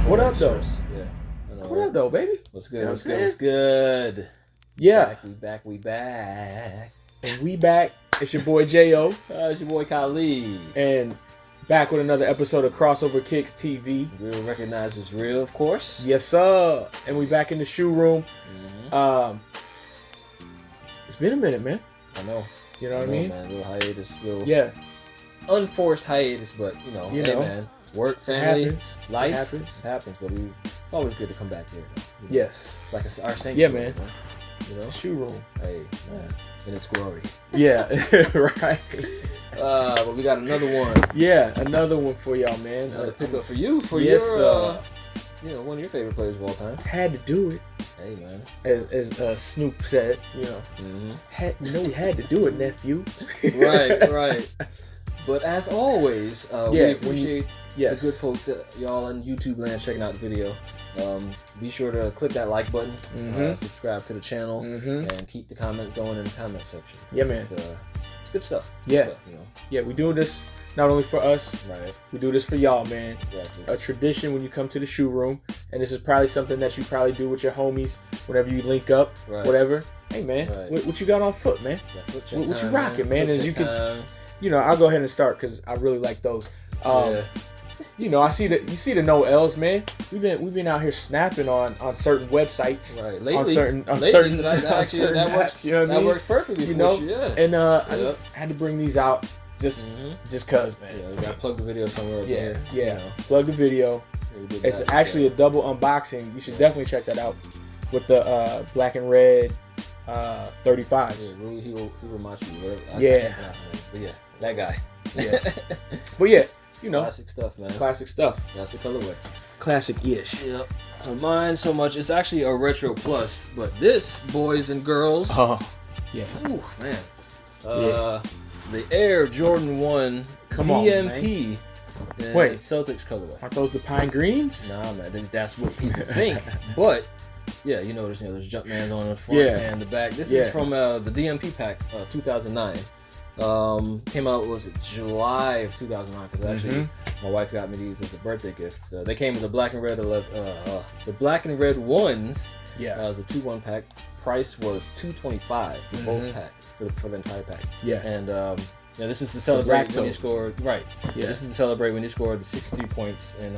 What up, though? Yeah. What up, though, baby? What's good? What's good? What's good? Yeah. We back. And we back. It's your boy J.O. It's your boy Khalid. And back with another episode of KROSSOVERKICKS TV. Real recognize is real, of course. Yes, sir. And we back in the shoe room. It's been a minute, man. I know. You know what I mean? Man, little hiatus, little unforced hiatus, but hey, man, work, family, life happens. But it's always good to come back here. Yes, it's like our sanctuary. Yeah, man. You know, shoe room. Hey, man, in its glory. Yeah, right. But we got another one. Yeah, another one for y'all, man. Another pickup for you. For your, one of your favorite players of all time. Had to do it. Hey, man. As Snoop said, we had to do it, nephew. Right. But as always, we appreciate the good folks, y'all on YouTube land checking out the video. Be sure to click that like button, subscribe to the channel, and keep the comment going in the comment section. Yeah, man. It's good stuff. Yeah, we do this not only for us, we do this for y'all, man. Exactly. A tradition when you come to the shoe room, and this is probably something that you probably do with your homies whenever you link up, whatever. Hey, man, what you got on foot, man? What you rocking, man? As you can, I'll go ahead and start because I really like those. I see you see the no L's, man. We've been out here snapping on certain websites, lately, on certain that works perfectly. And I just had to bring these out. Just cause, man. Yeah, you gotta plug the video somewhere. Plug the video. It's actually a double unboxing. You should definitely check that out with the black and red 35s. Yeah, he reminds you. But that guy. Yeah. But classic stuff, man. Classic stuff. Classic colorway. Classic-ish. Yep. So mine so much. It's actually a retro plus, but this, boys and girls. Oh, yeah. Ooh, man. The Air Jordan 1 DMP. Wait, Celtics colorway. Aren't those the pine greens? Nah, man. That's what people think. But yeah, there's Jumpman on the front and the back. This is from the DMP pack, 2009. Came out, was it July of 2009? Because actually, my wife got me these as a birthday gift. They came with the black and red, the black and red ones. Yeah, it was a 2-1 pack. Price was $225 for both pack for the entire pack. Yeah, and this is to celebrate when you scored. Right. Yeah, this is to celebrate when you scored the 63 points in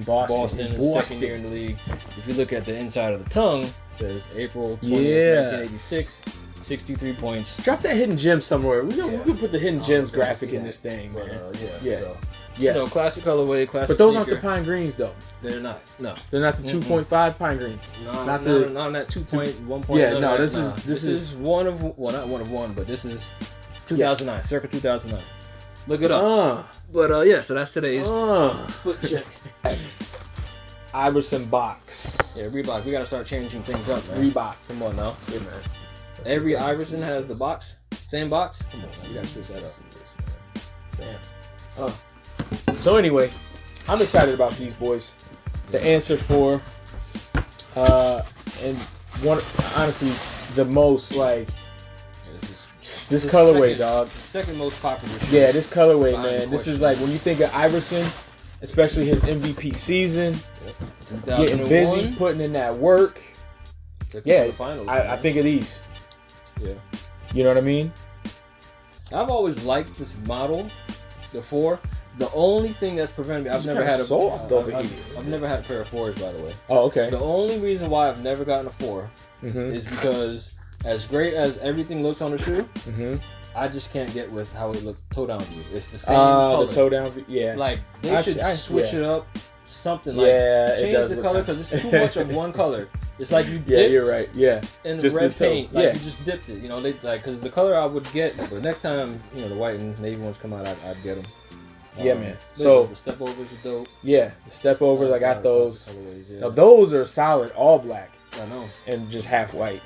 Boston, second year in the league. If you look at the inside of the tongue, it says April 20th, 1986. 63 points. Drop that hidden gem somewhere. We can put the hidden gems graphic in this thing, man. Classic colorway, classic. But those aren't the pine greens, though. They're not. No, they're not the 2.5 pine greens. No, not that 2.1. Yeah, no. This is one of not one of one, but this is 2009, circa 2009. Look it up. So that's today's foot check. Iverson box. Yeah, Reebok. We gotta start changing things up, man. Reebok. Come on now. Yeah, man. Every Iverson has the box, same box. Come on, you gotta switch that up. Damn. So anyway, I'm excited about these boys. The answer for, and one honestly the most this colorway, dog. The second most popular shoe. Yeah, this colorway, man. This is like when you think of Iverson, especially his MVP season, getting busy, putting in that work. I think of these. Yeah. You know what I mean? I've always liked this model, the 4. The only thing that's prevented me, I've never had a pair of 4s, by the way. Oh, okay. The only reason why I've never gotten a 4 is because as great as everything looks on the shoe, I just can't get with how it looks toe down view. It's the same color. The toe down view, yeah. Like they should switch it up, something change the color because it's too much of one color. It's like you dipped. Yeah, you're right. Yeah. In the red paint, you just dipped it. Because the color I would get, but next time the white and navy ones come out, I'd get them. Yeah, man. So the step overs are dope. Yeah, the step overs, I got those. Now those are solid, all black. I know. And just half white.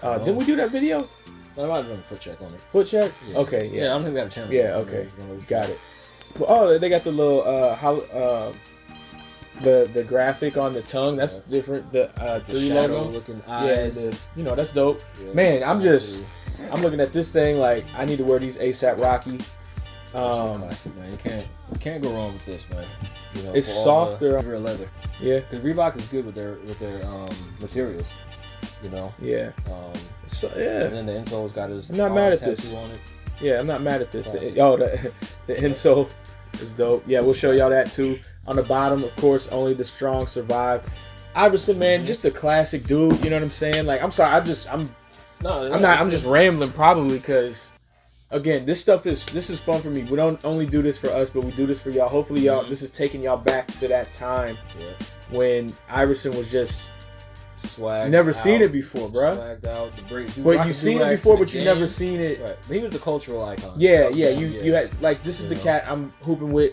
Didn't we do that video? I might have done a foot check on it. Foot check? Yeah. Okay, yeah. Yeah, I don't think we got a channel. Yeah, okay. Got it. Well, they got the little the graphic on the tongue. That's different. The 3 logo looking eyes. Yeah, that's dope. Yeah, man, I'm looking at this thing like I need to wear these ASAP Rocky. Classic, man. You can't go wrong with this, man. You know, it's softer. Real leather. Yeah. Because Reebok is good with their materials. You know. Yeah. So yeah. And then the insole's got his. I'm not mad at tattoo this. On it. Yeah, I'm not mad at this. The insole is dope. Yeah, we'll show y'all that too. On the bottom, of course, only the strong survive. Iverson, man, just a classic dude. You know what I'm saying? Like, I'm sorry, I'm just rambling probably because, again, this is fun for me. We don't only do this for us, but we do this for y'all. Hopefully, y'all, this is taking y'all back to that time when Iverson was just swagged. Never out, seen it before, bro. Swagged out. But you've seen it before, but you never seen it. Right. But he was the cultural icon. Yeah. You had like this is the cat I'm hooping with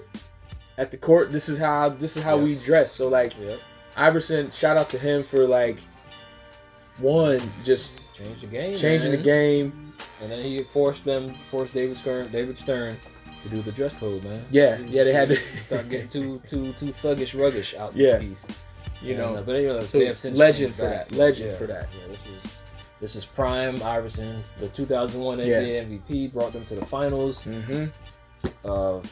at the court. This is how we dress. So like. Iverson, shout out to him for like just changing the game, and then he forced David Stern to do the dress code, man. Yeah, they had to start getting too thuggish, ruggish out this piece. You know, but anyway, so they have since legend for back. that. Legend for that. Yeah, this is prime Iverson, the 2001 NBA MVP, brought them to the finals.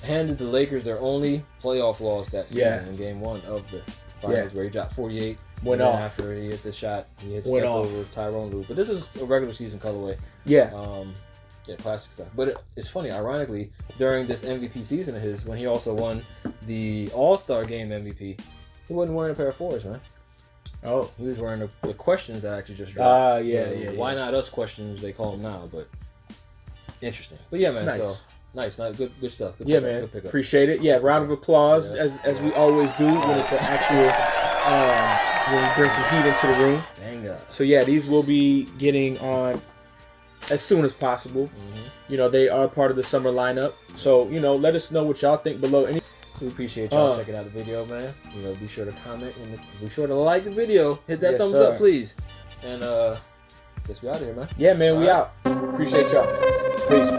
Handed the Lakers their only playoff loss that season in Game 1 of the finals, where he dropped 48. Went off after he hit the shot. He hit step over Tyrone Lue. But this is a regular season colorway. Yeah. Classic stuff. But it's funny, ironically, during this MVP season of his, when he also won the All-Star Game MVP, he wasn't wearing a pair of 4s, man. Oh. He was wearing the questions that actually just dropped. Why not us questions, they call them now, but interesting. But yeah, man, so nice, not good stuff. Good man. Good appreciate it. Yeah, round of applause as we always do when it's an actual when we bring some heat into the room. So yeah, these will be getting on as soon as possible. You know, they are part of the summer lineup. So, you know, let us know what y'all think below. We appreciate y'all checking out the video, man. You know, be sure to comment and be sure to like the video. Hit that thumbs up, please. And guess we out of here, man. Yeah, man, we out. Appreciate y'all. Peace.